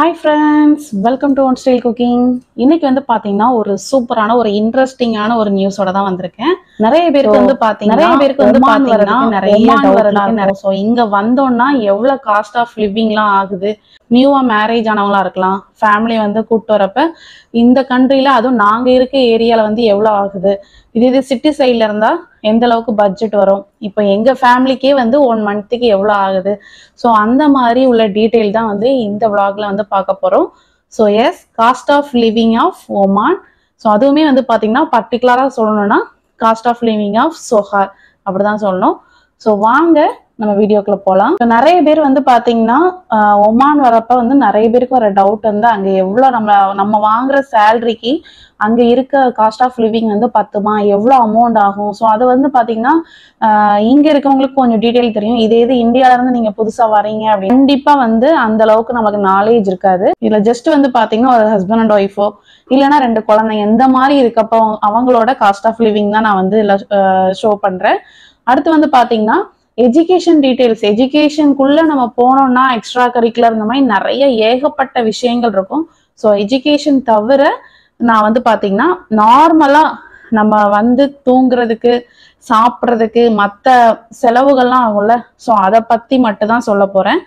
Hi friends, welcome to One Style Cooking. இன்னைக்கு வந்து பாத்தீங்கன்னா ஒரு சூப்பரான ஒரு இன்ட்ரஸ்டிங்கான ஒரு நியூஸோட தான் வந்திருக்கேன். நிறைய பேருக்கு வந்து பாத்தீங்கன்னா நிறைய டவுட்லாம் இருக்கும். சோ இங்க வந்தோம்னா எவ்வளவு காஸ்ட் ஆஃப் லிவிங்லாம் ஆகுது, நியூவா மேரேஜ் ஆனவங்களா இருக்கலாம், ஃபேமிலி வந்து கூப்பிட்டு வரப்ப இந்த கண்ட்ரில அதுவும் நாங்க இருக்க ஏரியால வந்து எவ்வளவு ஆகுது, இது சிட்டி சைட்ல இருந்தா எந்த அளவுக்கு பட்ஜெட் வரும், இப்போ எங்க ஃபேமிலிக்கே வந்து 1 மந்த்துக்கு எவ்வளவு ஆகுது, ஸோ அந்த மாதிரி உள்ள டீட்டெயில் தான் வந்து இந்த vlogல வந்து பார்க்க போறோம். So yes, cost of living of Oman. So அதுவுமே வந்து பார்த்தீங்கன்னா பர்டிகுலராக சொல்லணும்னா cost of living of Sohar அப்படிதான் சொல்லணும். ஸோ வாங்க நம்ம வீடியோக்குள்ள போகலாம். நிறைய பேர் வந்து பார்த்தீங்கன்னா ஒமான் வரப்ப வந்து நிறைய பேருக்கு வர டவுட் வந்து அங்கே எவ்வளோ நம்ம வாங்குற சேலரிக்கு அங்கே இருக்க காஸ்ட் ஆஃப் லிவிங் வந்து பத்துமா, எவ்வளோ அமௌண்ட் ஆகும். ஸோ அது வந்து பார்த்தீங்கன்னா இங்கே இருக்கவங்களுக்கு கொஞ்சம் டீட்டெயில் தெரியும். இது இந்தியாவிலேருந்து நீங்கள் புதுசாக வரீங்க அப்படின்னு கண்டிப்பாக வந்து அந்த அளவுக்கு நமக்கு நாலேஜ் இருக்காது. இதில் ஜஸ்ட் வந்து பார்த்தீங்கன்னா ஒரு ஹஸ்பண்ட் அண்ட் ஒய்ஃபோ இல்லைன்னா 2 குழந்தைங்க இந்த மாதிரி இருக்கப்போ அவங்களோட காஸ்ட் ஆஃப் லிவிங் தான் நான் வந்து ஷோ பண்ணுறேன். அடுத்து வந்து பார்த்தீங்கன்னா எஜுகேஷன் டீடைல்ஸ். எஜுகேஷனுக்குள்ள நம்ம போனோம்னா எக்ஸ்ட்ரா கரிக்குலர் இந்த மாதிரி நிறைய ஏகப்பட்ட விஷயங்கள் இருக்கும். ஸோ எஜுகேஷன் தவிர நான் வந்து பாத்தீங்கன்னா நார்மலா நம்ம வந்து தூங்குறதுக்கு சாப்பிட்றதுக்கு மற்ற செலவுகள்லாம் ஆகும்ல, ஸோ அதை பத்தி மட்டும் தான் சொல்ல போறேன்.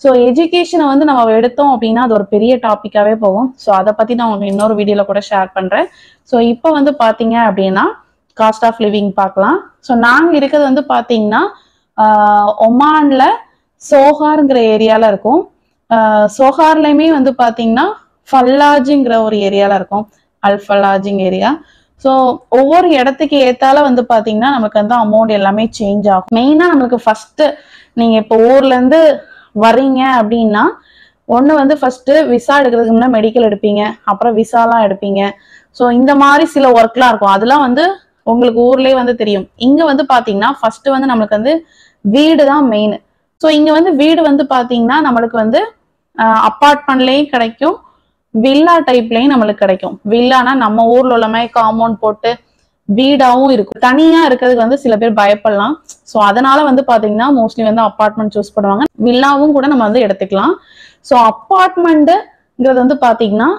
ஸோ எஜுகேஷனை வந்து நம்ம எடுத்தோம் அப்படின்னா அது ஒரு பெரிய டாபிக்காவே போகும். ஸோ அதை பத்தி நான் உங்களுக்கு இன்னொரு வீடியோல கூட ஷேர் பண்றேன். ஸோ இப்போ வந்து பாத்தீங்க அப்படின்னா காஸ்ட் ஆஃப் லிவிங் பார்க்கலாம். ஸோ நாங்க இருக்கிறது வந்து பாத்தீங்கன்னா ஒமான்ல சோஹார்ங்கிற ஏரியால இருக்கும். சோஹார்லயுமே வந்து பாத்தீங்கன்னா ஃபல்லாஜிங்கிற ஒரு ஏரியால இருக்கும், அல்ஃபல்லாஜிங் ஏரியா. ஸோ ஒவ்வொரு இடத்துக்கு ஏத்தால வந்து பாத்தீங்கன்னா நமக்கு வந்து அமௌண்ட் எல்லாமே சேஞ்ச் ஆகும். மெயினா நம்மளுக்கு ஃபர்ஸ்ட் நீங்க இப்போ ஊர்ல இருந்து வரீங்க அப்படின்னா ஒண்ணு வந்து ஃபர்ஸ்ட் விசா எடுக்கிறதுக்கு முன்னாடி மெடிக்கல் எடுப்பீங்க, அப்புறம் விசாலாம் எடுப்பீங்க. ஸோ இந்த மாதிரி சில ஒர்க்லாம் இருக்கும், அதெல்லாம் வந்து உங்களுக்கு ஊர்லயே வந்து தெரியும். இங்க வந்து பாத்தீங்கன்னா ஃபர்ஸ்ட் வந்து நம்மளுக்கு வந்து வீடு தான் மெயின். ஸோ இங்க வந்து வீடு வந்து பாத்தீங்கன்னா நம்மளுக்கு வந்து அப்பார்ட்மெண்ட்லயும் கிடைக்கும், வில்லா டைப்லயும் நம்மளுக்கு கிடைக்கும். வில்லானா நம்ம ஊர்ல உள்ள மாதிரி காம்பவுண்ட் போட்டு வீடாவும் இருக்கும். தனியா இருக்கிறதுக்கு வந்து சில பேர் பயப்படலாம். ஸோ அதனால வந்து பாத்தீங்கன்னா மோஸ்ட்லி வந்து அப்பார்ட்மெண்ட் சூஸ் பண்ணுவாங்க. வில்லாவும் கூட நம்ம வந்து எடுத்துக்கலாம். ஸோ அப்பார்ட்மெண்ட்ங்கிறது வந்து பாத்தீங்கன்னா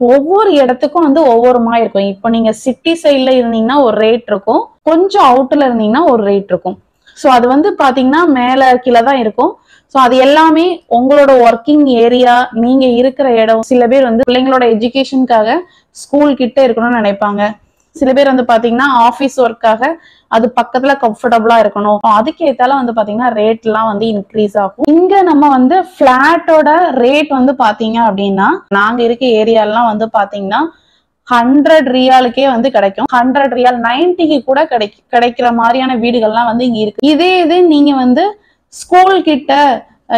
ஒவ்வொரு இடத்துக்கும் வந்து ஒவ்வொரு மாதிரி இருக்கும். இப்போ நீங்க சிட்டி சைட்ல இருந்தீங்கன்னா ஒரு ரேட் இருக்கும், கொஞ்சம் அவுட்டர்ல இருந்தீங்கன்னா ஒரு ரேட் இருக்கும். ஸோ அது வந்து பாத்தீங்கன்னா மேல கீழே தான் இருக்கும். ஸோ அது எல்லாமே உங்களோட ஒர்க்கிங் ஏரியா, நீங்க இருக்கிற இடம். சில பேர் வந்து பிள்ளைங்களோட எஜுகேஷனுக்காக ஸ்கூல் கிட்ட இருக்கணும்னு நினைப்பாங்க. சில பேர் வந்து பாத்தீங்கன்னா ஆஃபீஸ் ஒர்க்காக அது பக்கத்துல கம்ஃபர்டபுளா இருக்கணும். அதுக்கு ஏத்தால வந்து பாத்தீங்கன்னா ரேட் எல்லாம் வந்து இன்க்ரீஸ் ஆகும். இங்க நம்ம வந்து பிளாட்டோட ரேட் வந்து பாத்தீங்க அப்படின்னா நாங்க இருக்க ஏரியாலாம் வந்து பாத்தீங்கன்னா 100 ரியாலுக்கே வந்து கிடைக்கும். 100 ரியால் 90க்கு கூட கிடைக்கிற மாதிரியான வீடுகள்லாம் வந்து இங்க இருக்கு. இது நீங்க வந்து ஸ்கூல் கிட்ட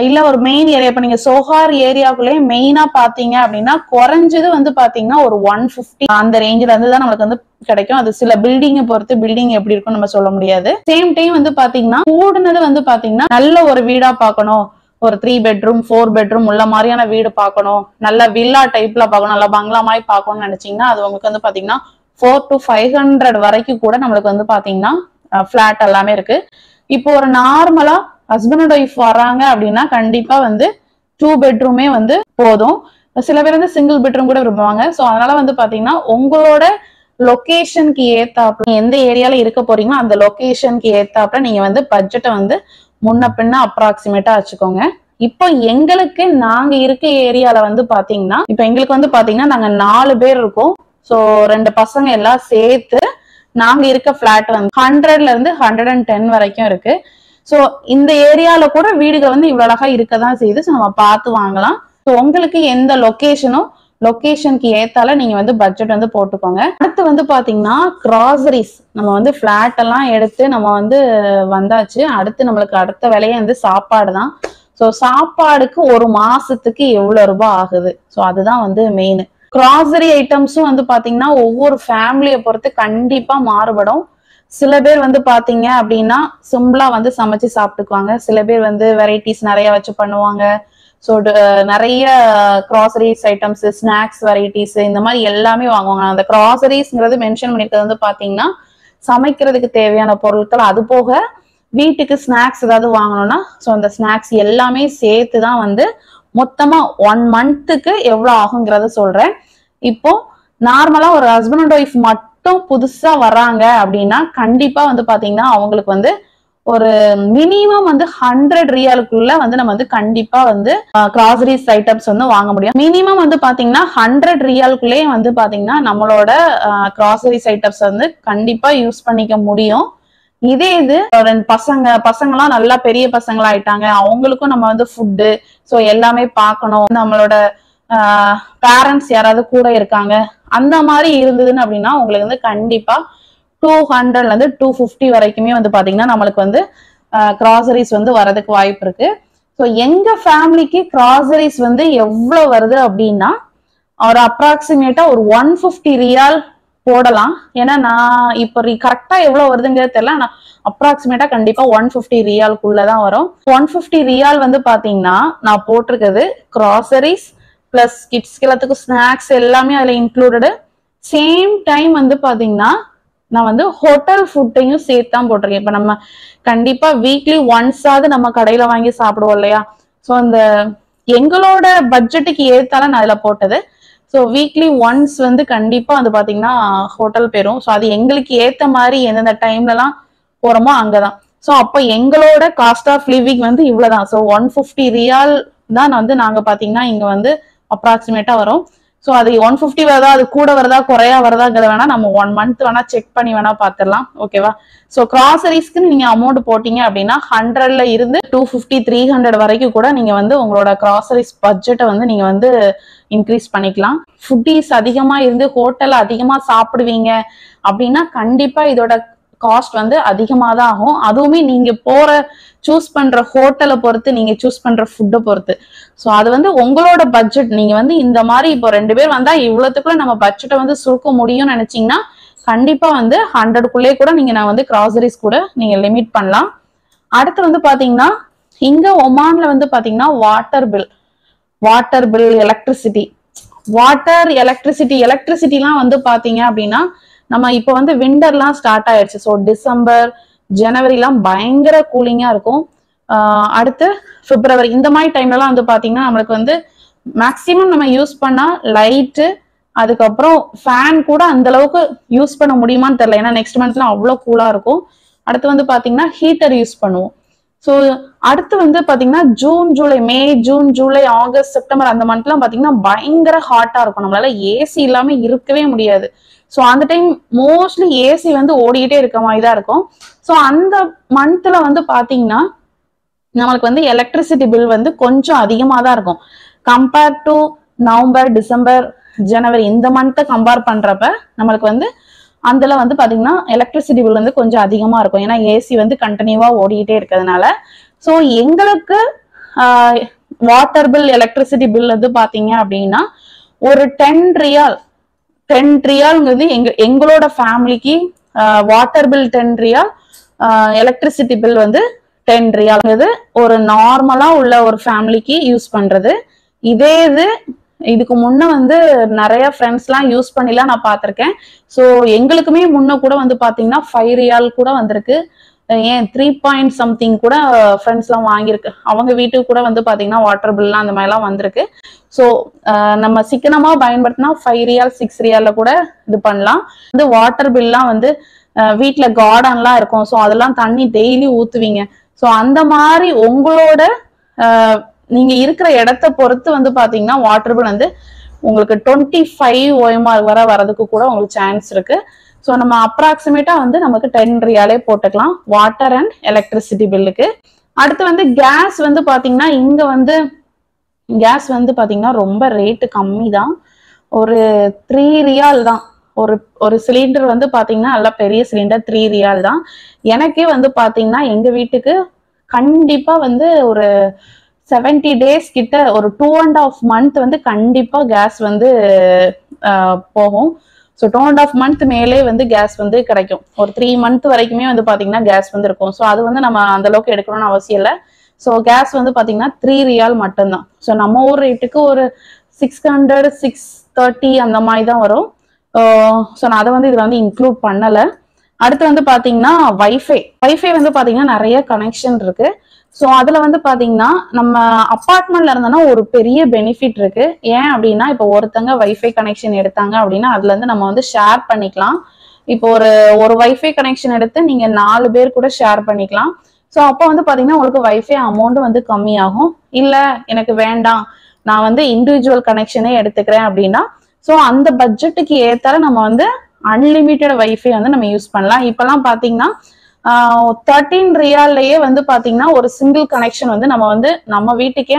இல்ல ஒரு மெயின் ஏரியா, இப்ப நீங்க சோஹார் ஏரியாக்குள்ளே மெயினா பாத்தீங்க அப்படின்னா குறைஞ்சது வந்து பாத்தீங்கன்னா ஒரு 150 அந்த ரேஞ்சில இருந்து தான் நம்மளுக்கு வந்து கிடைக்கும். அது சில பில்டிங்கை பொறுத்து பில்டிங் எப்படி இருக்கும்னு நம்ம சொல்ல முடியாது. சேம் டைம் வந்து பாத்தீங்கன்னா கூடுனது வந்து பாத்தீங்கன்னா நல்ல ஒரு வீடா பார்க்கணும், ஒரு 3 பெட்ரூம் 4 பெட்ரூம் உள்ள மாதிரியான வீடு பார்க்கணும், நல்ல வில்லா டைப்ல பார்க்கணும், நல்ல பங்களா மாதிரி பார்க்கணும்னு நினைச்சீங்கன்னா அது உங்களுக்கு வந்து பாத்தீங்கன்னா 400 to 500 வரைக்கும் கூட நம்மளுக்கு வந்து பாத்தீங்கன்னா பிளாட் எல்லாமே இருக்கு. இப்போ ஒரு நார்மலா ஹஸ்பண்ட் அண்ட் ஒய்ஃப் வராங்க அப்படின்னா கண்டிப்பா வந்து 2 பெட்ரூமே வந்து போதும். சில பேர் வந்து சிங்கிள் பெட்ரூம் கூட விரும்புவாங்க. ஸோ அதனால வந்து பாத்தீங்கன்னா உங்களோட லொகேஷனுக்கு ஏத்தாப்புல எந்த ஏரியால இருக்க போறீங்களோ அந்த லொகேஷனுக்கு ஏத்தாப்புல நீங்க வந்து பட்ஜெட்டை வந்து முன்ன பின்ன அப்ராக்சிமேட்டா வச்சுக்கோங்க. இப்போ எங்களுக்கு நாங்க இருக்க ஏரியால வந்து பாத்தீங்கன்னா இப்ப எங்களுக்கு வந்து பாத்தீங்கன்னா நாங்க 4 பேர் இருக்கோம். ஸோ 2 பசங்க எல்லாம் சேர்த்து நாங்க இருக்க பிளாட் வந்து 100ல இருந்து 110 வரைக்கும் இருக்கு. ஸோ இந்த ஏரியால கூட வீடுகள் வந்து இவ்வளவு அழகா இருக்கதான் செய்யுது. ஸோ நம்ம பார்த்து வாங்கலாம். ஸோ உங்களுக்கு எந்த லொகேஷனுக்கு ஏத்தால நீங்க வந்து பட்ஜெட் வந்து போட்டுக்கோங்க. அடுத்து வந்து பாத்தீங்கன்னா கிராசரிஸ். நம்ம வந்து பிளாட் எல்லாம் எடுத்து நம்ம வந்து வந்தாச்சு. அடுத்து நம்மளுக்கு அடுத்த வேலையே வந்து சாப்பாடு தான். ஸோ சாப்பாடுக்கு ஒரு மாசத்துக்கு எவ்வளவு ரூபாய் ஆகுது, ஸோ அதுதான் வந்து மெயின். கிராசரி ஐட்டம்ஸும் வந்து பாத்தீங்கன்னா ஒவ்வொரு ஃபேமிலியை பொறுத்து கண்டிப்பா மாறுபடும். சில பேர் வந்து பாத்தீங்க அப்படின்னா சிம்பிளா வந்து சமைச்சு சாப்பிட்டுக்குவாங்க. சில பேர் வந்து வெரைட்டிஸ் நிறைய வச்சு பண்ணுவாங்க. ஸோ நிறைய கிராசரிஸ் ஐட்டம்ஸ், ஸ்நாக்ஸ் வெரைட்டிஸ் இந்த மாதிரி எல்லாமே வாங்குவாங்க. அந்த கிராசரிஸ்ங்கிறது மென்ஷன் பண்ணிருக்கிறது வந்து பாத்தீங்கன்னா சமைக்கிறதுக்கு தேவையான பொருட்கள், அது போக வீட்டுக்கு ஸ்நாக்ஸ் ஏதாவது வாங்கணும்னா ஸோ அந்த ஸ்நாக்ஸ் எல்லாமே சேர்த்து தான் வந்து மொத்தமா 1 மந்த்துக்கு எவ்வளவு ஆகுங்கிறத சொல்றேன். இப்போ நார்மலா ஒரு ஹஸ்பண்ட் அண்ட் ஒய்ஃப் மட்டும் புதுசா வர்றாங்க அப்படின்னா கண்டிப்பா வந்து பாத்தீங்கன்னா அவங்களுக்கு வந்து ஒரு மினிமம் வந்து 100 ரியாலுக்குள்ள வந்து நம்ம வந்து கண்டிப்பா வந்து கிராசரிஸ் ஐட்டம்ஸ் வந்து வாங்க முடியும். மினிமம் வந்து பாத்தீங்கன்னா 100 ரியாலுக்குள்ளேயே வந்து பாத்தீங்கன்னா நம்மளோட கிராசரிஸ் ஐட்டம்ஸ் வந்து கண்டிப்பா யூஸ் பண்ணிக்க முடியும். இதே இது பசங்கெல்லாம் நல்லா பெரிய பசங்களா ஆயிட்டாங்க, அவங்களுக்கும் நம்ம வந்து ஃபுட்டு ஸோ எல்லாமே பார்க்கணும், நம்மளோட பேரண்ட்ஸ் யாராவது கூட இருக்காங்க அந்த மாதிரி இருந்ததுன்னு அப்படின்னா உங்களுக்கு வந்து கண்டிப்பா 200ல இருந்து 250 வரைக்குமே வந்து பாத்தீங்கன்னா நம்மளுக்கு வந்து கிராசரிஸ் வந்து வரதுக்கு வாய்ப்பு இருக்கு. ஸோ எங்க ஃபேமிலிக்கு கிராசரிஸ் வந்து எவ்வளவு வருது அப்படின்னா ஒரு அப்ராக்சிமேட்டா ஒரு 150 ரியால் போடலாம். ஏன்னா நான் இப்ப கரெக்டா எவ்வளவு வருதுங்கிறது தெரியல, ஆனா அப்ராக்சிமேட்டா கண்டிப்பா 150 ரியாலுக்குள்ளதான் வரும். 150 ரியால் வந்து பாத்தீங்கன்னா நான் போட்டிருக்கிறது கிராசரிஸ் பிளஸ் கிட்ஸ்க்கு எல்லாத்துக்கும் ஸ்நாக்ஸ் எல்லாமே அதுல இன்க்ளூடடு. சேம் டைம் வந்து பாத்தீங்கன்னா நான் வந்து ஹோட்டல் ஃபுட்டையும் சேர்த்து தான் போட்டிருக்கேன். இப்ப நம்ம கண்டிப்பா வீக்லி ஒன்ஸாவது நம்ம கடையில வாங்கி சாப்பிடுவோம் இல்லையா? ஸோ அந்த எங்களோட பட்ஜெட்டுக்கு ஏத்தால நான் இதுல போட்டது. ஸோ வீக்லி ஒன்ஸ் வந்து கண்டிப்பா வந்து பாத்தீங்கன்னா ஹோட்டல் போயிரும். ஸோ அது எங்களுக்கு ஏத்த மாதிரி எந்தெந்த டைம்லலாம் போறோமோ அங்கதான். ஸோ அப்போ எங்களோட காஸ்ட் ஆஃப் லிவிங் வந்து இவ்வளவுதான். ஸோ 150 ரியால் தான் வந்து நாங்க பாத்தீங்கன்னா இங்க வந்து அப்ராக்சிமேட்டா வரும். ஸோ அது 150 வருதா, அது கூட வருதா குறையா வருதாங்கிறத வேணா நம்ம 1 மந்த் வேணா செக் பண்ணி வேணா பாத்துடலாம். ஓகேவா? ஸோ கிராசரிஸ்க்கு நீங்க அமௌண்ட் போட்டீங்க அப்படின்னா 100ல இருந்து 250 300 வரைக்கும் கூட நீங்க வந்து உங்களோட கிராசரிஸ் பட்ஜெட்டை வந்து நீங்க வந்து இன்க்ரீஸ் பண்ணிக்கலாம். ஃபுட்டீஸ் அதிகமா இருந்து ஹோட்டல்ல அதிகமா சாப்பிடுவீங்க அப்படின்னா கண்டிப்பா இதோட காஸ்ட் வந்து அதிகமா தான் ஆகும். அதுவுமே நீங்க சூஸ் பண்ற ஹோட்டலை பொறுத்து, நீங்க சூஸ் பண்ற ஃபுட்டை பொறுத்து. ஸோ அது வந்து உங்களோட பட்ஜெட். நீங்க வந்து இந்த மாதிரி இப்போ 2 பேர் வந்தா இவ்வளவுக்குள்ள நம்ம பட்ஜெட்டை வந்து சுருக்க முடியும்னு நினைச்சீங்கன்னா கண்டிப்பா வந்து 100க்குள்ளே கூட நான் வந்து கிராசரிஸ் கூட நீங்க லிமிட் பண்ணலாம். அடுத்து வந்து பாத்தீங்கன்னா இங்க ஒமான்ல வந்து பாத்தீங்கன்னா வாட்டர் பில் எலக்ட்ரிசிட்டி எலக்ட்ரிசிட்டிலாம் வந்து பாத்தீங்க அப்படின்னா நம்ம இப்ப வந்து விண்டர்லாம் ஸ்டார்ட் ஆயிடுச்சு. ஸோ டிசம்பர் ஜனவரிலாம் பயங்கர கூலிங்கா இருக்கும். அடுத்து பிப்ரவரி இந்த மாதிரி டைம்லலாம் வந்து பாத்தீங்கன்னா நம்மளுக்கு வந்து மேக்சிமம் நம்ம யூஸ் பண்ணா லைட்டு, அதுக்கப்புறம் ஃபேன் கூட அந்த அளவுக்கு யூஸ் பண்ண முடியுமான்னு தெரியல. ஏன்னா நெக்ஸ்ட் மந்த்லாம் அவ்வளோ கூலா இருக்கும். அடுத்து வந்து பாத்தீங்கன்னா ஹீட்டர் யூஸ் பண்ணுவோம். ஸோ அடுத்து வந்து பாத்தீங்கன்னா May June July August September அந்த மந்த்லாம் பாத்தீங்கன்னா பயங்கர ஹாட்டா இருக்கும். நம்மளால ஏசி இல்லாம இருக்கவே முடியாது. ஸோ அந்த டைம் மோஸ்ட்லி ஏசி வந்து ஓடிக்கிட்டே இருக்க மாதிரி தான் இருக்கும். ஸோ அந்த மந்த்ல வந்து பாத்தீங்கன்னா நம்மளுக்கு வந்து எலக்ட்ரிசிட்டி பில் வந்து கொஞ்சம் அதிகமா தான் இருக்கும். கம்பேர் டு நவம்பர் டிசம்பர் ஜனவரி இந்த மந்த்தை கம்பேர் பண்றப்ப நம்மளுக்கு வந்து அதுல வந்து பாத்தீங்கன்னா எலக்ட்ரிசிட்டி பில் வந்து கொஞ்சம் அதிகமா இருக்கும். ஏன்னா ஏசி வந்து கண்டினியூவா ஓடிக்கிட்டே இருக்கிறதுனால. ஸோ எங்களுக்கு வாட்டர் பில் எலக்ட்ரிசிட்டி பில் வந்து பாத்தீங்க அப்படின்னா ஒரு 10 ரியால்ங்கிறது எங்களோட ஃபேமிலிக்கு வாட்டர் பில் 10 ரியால், எலக்ட்ரிசிட்டி பில் வந்து 10 ரியால்ங்கிறது ஒரு நார்மலா உள்ள ஒரு ஃபேமிலிக்கு யூஸ் பண்றது. இதே இதுக்கு முன்ன வந்து நிறைய ஃப்ரெண்ட்ஸ் எல்லாம் யூஸ் பண்ணிலாம் நான் பார்த்திருக்கேன். ஸோ எங்களுக்குமே முன்ன கூட வந்து பாத்தீங்கன்னா 5 ரியால் கூட வந்திருக்கு. ஏன் 3 சம்திங் கூட ஃப்ரெண்ட்ஸ் எல்லாம் வாங்கியிருக்கு. அவங்க வீட்டுக்கு கூட வந்து பாத்தீங்கன்னா வாட்டர் பில்லாம் அந்த மாதிரி எல்லாம் வந்திருக்கு. ஸோ நம்ம சிக்கனமா பயன்படுத்தினா 5 ரியால் 6 ரியால்ல கூட இது பண்ணலாம். வந்து வாட்டர் பில்லாம் வந்து வீட்டுல கார்டன்லாம் இருக்கும். ஸோ அதெல்லாம் தண்ணி டெய்லி ஊத்துவீங்க. ஸோ அந்த மாதிரி உங்களோட நீங்க இருக்கிற இடத்த பொறுத்து வந்து பாத்தீங்கன்னா வாட்டர் பில் வந்து உங்களுக்கு 25 OMR வர வரதுக்கு கூட உங்களுக்கு சான்ஸ் இருக்கு. ஸோ நம்ம அப்ராக்சிமேட்டா வந்து நமக்கு 10 ரியாலே போட்டுக்கலாம் வாட்டர் அண்ட் எலக்ட்ரிசிட்டி பில்லுக்கு. அடுத்து வந்து கேஸ் வந்து பாத்தீங்கன்னா இங்க வந்து கேஸ் வந்து பாத்தீங்கன்னா ரொம்ப ரேட்டு கம்மி தான். ஒரு 3 ரியால் தான் ஒரு சிலிண்டர் வந்து பாத்தீங்கன்னா நல்ல பெரிய சிலிண்டர் 3 ரியால் தான். எனக்கே வந்து பாத்தீங்கன்னா எங்க வீட்டுக்கு கண்டிப்பா வந்து ஒரு 70 டேஸ் கிட்ட ஒரு 2.5 மந்த் வந்து கண்டிப்பா கேஸ் வந்து போகும். ஸோ 2.5 மந்த் மேலே வந்து கேஸ் வந்து கிடைக்கும். ஒரு 3 மந்த் வரைக்குமே வந்து பாத்தீங்கன்னா கேஸ் வந்து இருக்கும். ஸோ அது வந்து நம்ம அந்த அளவுக்கு எடுக்கணும்னு அவசியம் இல்லை. ஸோ கேஸ் வந்து பாத்தீங்கன்னா 3 ரியால் மட்டும்தான். ஸோ நம்ம ஊர் ரேட்டுக்கு ஒரு 600 630 அந்த மாதிரி தான் வரும். ஸோ நான் அதை வந்து இதுல வந்து இன்க்ளூட் பண்ணல. அடுத்து வந்து பாத்தீங்கன்னா வைஃபை வந்து பாத்தீங்கன்னா நிறைய கனெக்ஷன் இருக்கு. ஸோ அதுல வந்து பாத்தீங்கன்னா நம்ம அப்பார்ட்மெண்ட்ல இருந்தோம்னா ஒரு பெரிய பெனிஃபிட் இருக்கு. ஏன் அப்படின்னா இப்போ ஒருத்தங்க வைஃபை கனெக்ஷன் எடுத்தாங்க அப்படின்னா அதுல இருந்து நம்ம வந்து ஷேர் பண்ணிக்கலாம். இப்போ ஒரு ஒரு வைஃபை கனெக்ஷன் எடுத்து நீங்க 4 பேர் கூட ஷேர் பண்ணிக்கலாம். ஸோ அப்போ வந்து பாத்தீங்கன்னா உங்களுக்கு வைஃபை அமௌண்ட் வந்து கம்மியாகும். இல்ல எனக்கு வேண்டாம், நான் வந்து இண்டிவிஜுவல் கனெக்ஷனே எடுத்துக்கிறேன் அப்படின்னா ஸோ அந்த பட்ஜெட்டுக்கு ஏத்தால நம்ம வந்து அன்லிமிட்டெட் வைஃபை வந்து நம்ம யூஸ் பண்ணலாம். இப்பெல்லாம் பாத்தீங்கன்னா 13 ரியால்லயே வந்து பாத்தீங்கன்னா ஒரு சிங்கிள் கனெக்ஷன் வந்து நம்ம வந்து நம்ம வீட்டுக்கே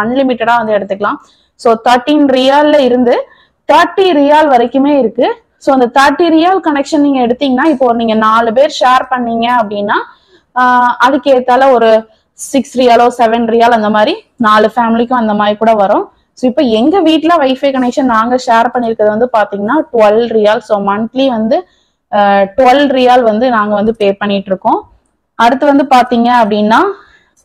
அன்லிமிட்டடா வந்து எடுத்துக்கலாம். ஸோ 13 ரியால்ல இருந்து 30 ரியால் வரைக்குமே இருக்கு. ஸோ அந்த 30 ரியால் கனெக்ஷன் நீங்க எடுத்தீங்கன்னா இப்போ நீங்க 4 பேர் ஷேர் பண்ணீங்க அப்படின்னா அதுக்கு ஏத்தால ஒரு 6 ரியாலோ 7 ரியால் அந்த மாதிரி 4 ஃபேமிலிக்கும் அந்த மாதிரி கூட வரும். ஸோ இப்போ எங்க வீட்டுல வைஃபை கனெக்ஷன் நாங்க ஷேர் பண்ணிருக்கிறது வந்து பாத்தீங்கன்னா 12 ரியால். ஸோ மந்த்லி வந்து 12 ரியால் வந்து நாங்க வந்து பே பண்ணிட்டு இருக்கோம். அடுத்து வந்து பாத்தீங்க அப்படின்னா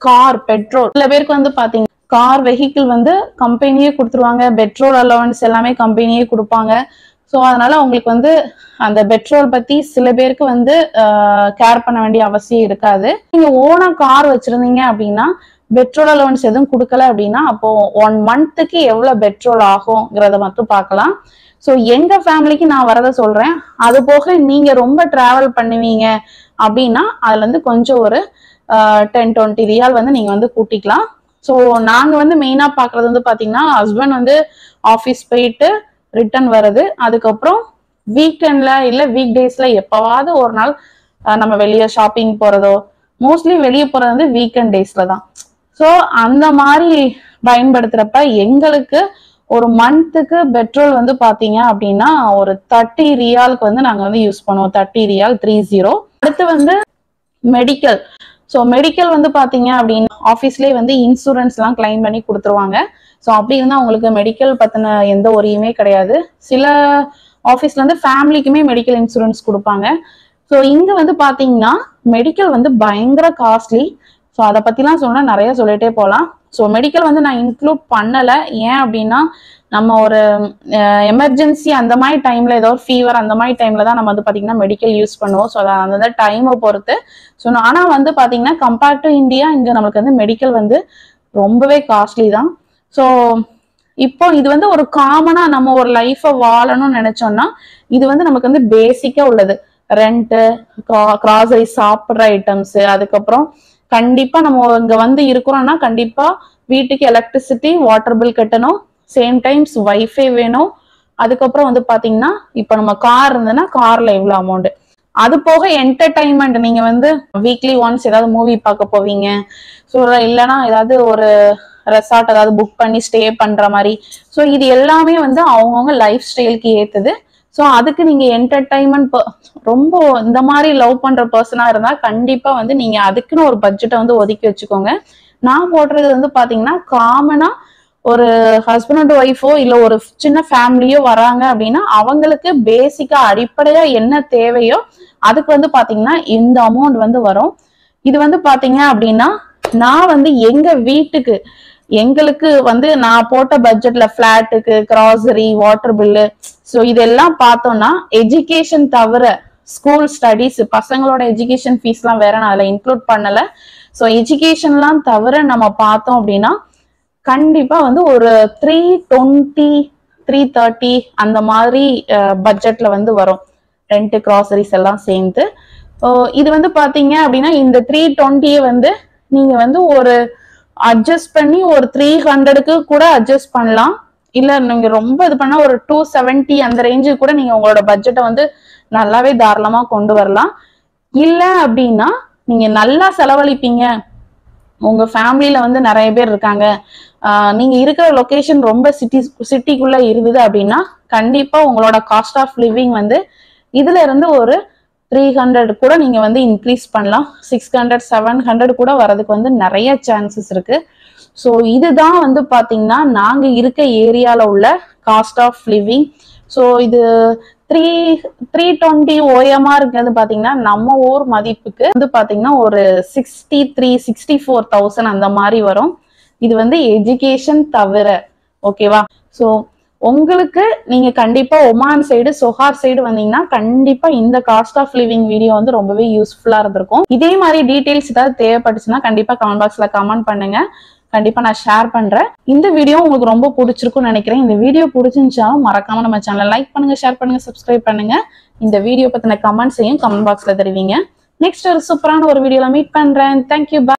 கார் பெட்ரோல், சில பேருக்கு வந்து பாத்தீங்க கார் வெஹிக்கிள் வந்து கம்பெனியே கொடுத்துருவாங்க, பெட்ரோல் அலவன்ஸ் எல்லாமே கம்பெனியே கொடுப்பாங்க. ஸோ அதனால உங்களுக்கு வந்து அந்த பெட்ரோல் பத்தி சில பேருக்கு வந்து கேர் பண்ண வேண்டிய அவசியம் இருக்காது. நீங்க ஓனா கார் வச்சிருந்தீங்க அப்படின்னா பெட்ரோல் அலவன்ஸ் எதுவும் கொடுக்கல அப்படின்னா அப்போ 1 மந்த்துக்கு எவ்வளவு பெட்ரோல் ஆகும்ங்கிறத மட்டும் பார்க்கலாம். ஸோ எங்க ஃபேமிலிக்கு நான் வரத சொல்றேன். அது போக நீங்க ரொம்ப டிராவல் பண்ணுவீங்க அப்படின்னா அதுல இருந்து கொஞ்சம் ஒரு 10-20 ரியால் வந்து நீங்க வந்து கூட்டிக்கலாம். ஸோ நாங்க வந்து மெயினா பாக்குறது வந்து பாத்தீங்கன்னா ஹஸ்பண்ட் வந்து ஆஃபீஸ் போயிட்டு ரிட்டர்ன் வருது, அதுக்கப்புறம் வீக்கெண்ட்ல இல்ல வீக் டேஸ்ல எப்பவாவது ஒரு நாள் நம்ம வெளியே ஷாப்பிங் போறதோ, மோஸ்ட்லி வெளியே போறது வந்து வீக்கெண்ட் டேஸ்ல தான். ஸோ அந்த மாதிரி பயன்படுத்துறப்ப எங்களுக்கு ஒரு மந்த்துக்கு பெட்ரோல் வந்து பாத்தீங்க அப்படின்னா ஒரு 30 ரியாலுக்கு வந்து நாங்க வந்து யூஸ் பண்ணுவோம். 30 ரியால் 30. அடுத்து வந்து மெடிக்கல். ஸோ மெடிக்கல் வந்து பாத்தீங்க அப்படின்னா ஆஃபீஸ்லேயே வந்து இன்சூரன்ஸ் எல்லாம் கிளைம் பண்ணி கொடுத்துருவாங்க. ஸோ அப்படி இருந்தா உங்களுக்கு மெடிக்கல் பத்தின எந்த ஒரியுமே கிடையாது. சில ஆஃபீஸ்ல வந்து ஃபேமிலிக்குமே மெடிக்கல் இன்சூரன்ஸ் கொடுப்பாங்க. ஸோ இங்க வந்து பாத்தீங்கன்னா மெடிக்கல் வந்து பயங்கர காஸ்ட்லி. ஸோ அதை பத்திலாம் சொன்னா நிறைய சொல்லிட்டே போகலாம். ஸோ மெடிக்கல் வந்து நான் இன்க்ளூட் பண்ணல. ஏன் அப்படின்னா நம்ம ஒரு எமர்ஜென்சி அந்த மாதிரி டைம்ல ஏதோ ஒரு ஃபீவர் அந்த மாதிரி டைம்ல தான் நம்ம வந்து பாத்தீங்கன்னா மெடிக்கல் யூஸ் பண்ணுவோம். ஸோ அந்த டைமை பொறுத்து. ஸோ ஆனா வந்து பாத்தீங்கன்னா கம்பேர்ட் டு இந்தியா இங்க நமக்கு வந்து மெடிக்கல் வந்து ரொம்பவே காஸ்ட்லி தான். ஸோ இப்போ இது வந்து ஒரு காமனா நம்ம ஒரு லைஃபை வாழணும்னு நினைச்சோம்னா இது வந்து நமக்கு வந்து பேசிக்கா உள்ளது. ரெண்ட், கிராசரி, சாப்பிட்ற ஐட்டம்ஸ், அதுக்கப்புறம் கண்டிப்பா நம்ம இங்க வந்து இருக்கிறோம்னா கண்டிப்பா வீட்டுக்கு எலக்ட்ரிசிட்டி வாட்டர் பில் கட்டணும், சேம் டைம்ஸ் வைஃபை வேணும். அதுக்கப்புறம் வந்து பாத்தீங்கன்னா இப்ப நம்ம கார் இருந்ததுன்னா கார்ல எவ்வளவு அமௌண்ட், அது போக என்டர்டைன்மெண்ட் நீங்க வந்து வீக்லி ஒன்ஸ் ஏதாவது மூவி பார்க்க போவீங்க. ஸோ இல்லைன்னா ஏதாவது ஒரு ரெசார்ட் ஏதாவது புக் பண்ணி ஸ்டே பண்ற மாதிரி. ஸோ இது எல்லாமே வந்து அவங்கவுங்க லைஃப் ஸ்டைலுக்கு ஏத்துது. ஸோ அதுக்கு நீங்க என்டர்டைன்மெண்ட் ரொம்ப இந்த மாதிரி லவ் பண்ற பர்சனா இருந்தா கண்டிப்பா வந்து நீங்க அதுக்குன்னு ஒரு பட்ஜெட்டை வந்து ஒதுக்கி வச்சுக்கோங்க. நான் போடுறது வந்து பாத்தீங்கன்னா காமனா ஒரு ஹஸ்பண்ட் அண்ட் ஒய்ஃபோ இல்ல ஒரு சின்ன ஃபேமிலியோ வராங்க அப்படின்னா அவங்களுக்கு பேசிக்கா அடிப்படையா என்ன தேவையோ அதுக்கு வந்து பாத்தீங்கன்னா இந்த அமௌண்ட் வந்து வரும். இது வந்து பாத்தீங்க அப்படின்னா நான் வந்து எங்க வீட்டுக்கு எங்களுக்கு வந்து நான் போட்ட பட்ஜெட்ல பிளாட்டுக்கு கிராசரி வாட்டர் பில்லு ஸோ இதெல்லாம் பார்த்தோம்னா எஜுகேஷன் தவிர ஸ்கூல் ஸ்டடீஸ் பசங்களோட எஜுகேஷன் ஃபீஸ் எல்லாம் வேற நான் அதுல இன்க்ளூட் பண்ணல. ஸோ எஜுகேஷன்லாம் தவிர நம்ம பார்த்தோம் அப்படின்னா கண்டிப்பா வந்து ஒரு 320 330 அந்த மாதிரி பட்ஜெட்ல வந்து வரும். ரெண்ட் கிராசரிஸ் எல்லாம் சேர்ந்து இது வந்து பாத்தீங்க அப்படின்னா இந்த 320 வந்து நீங்க வந்து ஒரு அட்ஜஸ்ட் பண்ணி ஒரு 300க்கு கூட அட்ஜஸ்ட் பண்ணலாம். இல்ல நீங்க ரொம்ப இது பண்ணா ஒரு 270 அந்த ரேஞ்சுக்கு கூட நீங்க உங்களோட பட்ஜெட்டை வந்து நல்லாவே தாராளமா கொண்டு வரலாம். இல்ல அப்படின்னா நீங்க நல்லா செலவழிப்பீங்க, உங்க ஃபேமிலியில வந்து நிறைய பேர் இருக்காங்க, நீங்க இருக்கிற லொகேஷன் ரொம்ப சிட்டிக்குள்ள இருந்தது அப்படின்னா கண்டிப்பா உங்களோட காஸ்ட் ஆஃப் லிவிங் வந்து இதுல இருந்து ஒரு 300 கூட நீங்க வந்து இன்க்ரீஸ் பண்ணலாம். 600 700 கூட வரதுக்கு வந்து நிறைய சான்சஸ் இருக்கு. ஸோ இதுதான் வந்து பாத்தீங்கன்னா நாங்க இருக்க ஏரியால உள்ள காஸ்ட் ஆஃப் லிவிங். ஸோ இது 320 ஓஎம்ஆ இருக்கிறது பாத்தீங்கன்னா நம்ம ஊர் மதிப்புக்கு வந்து பாத்தீங்கன்னா ஒரு 63-64,000 அந்த மாதிரி வரும். இது வந்து எஜுகேஷன் தவிர. ஓகேவா? ஸோ உங்களுக்கு நீங்க கண்டிப்பா ஒமான் சைடு சொஹார் சைடு வந்தீங்கன்னா கண்டிப்பா இந்த காஸ்ட் ஆஃப் லிவிங் வீடியோ வந்து ரொம்பவே யூஸ்ஃபுல்லா இருந்திருக்கும். இதே மாதிரி டீடைல்ஸ் ஏதாவது தேவைப்பட்டுச்சுன்னா கண்டிப்பா கமெண்ட் பாக்ஸ்ல கமெண்ட் பண்ணுங்க. கண்டிப்பா நான் ஷேர் பண்றேன். இந்த வீடியோ உங்களுக்கு ரொம்ப பிடிச்சிருக்கும்னு நினைக்கிறேன். இந்த வீடியோ பிடிச்சிருந்துச்சாலும் மறக்காம நம்ம சேனலை லைக் பண்ணுங்க, ஷேர் பண்ணுங்க, சப்ஸ்கிரைப் பண்ணுங்க. இந்த வீடியோ பத்தின கமெண்ட்ஸையும் கமெண்ட் பாக்ஸ்ல தெரிவிங்க. நெக்ஸ்ட் ஒரு சூப்பரான ஒரு வீடியோல மீட் பண்றேன். தேங்க்யூ.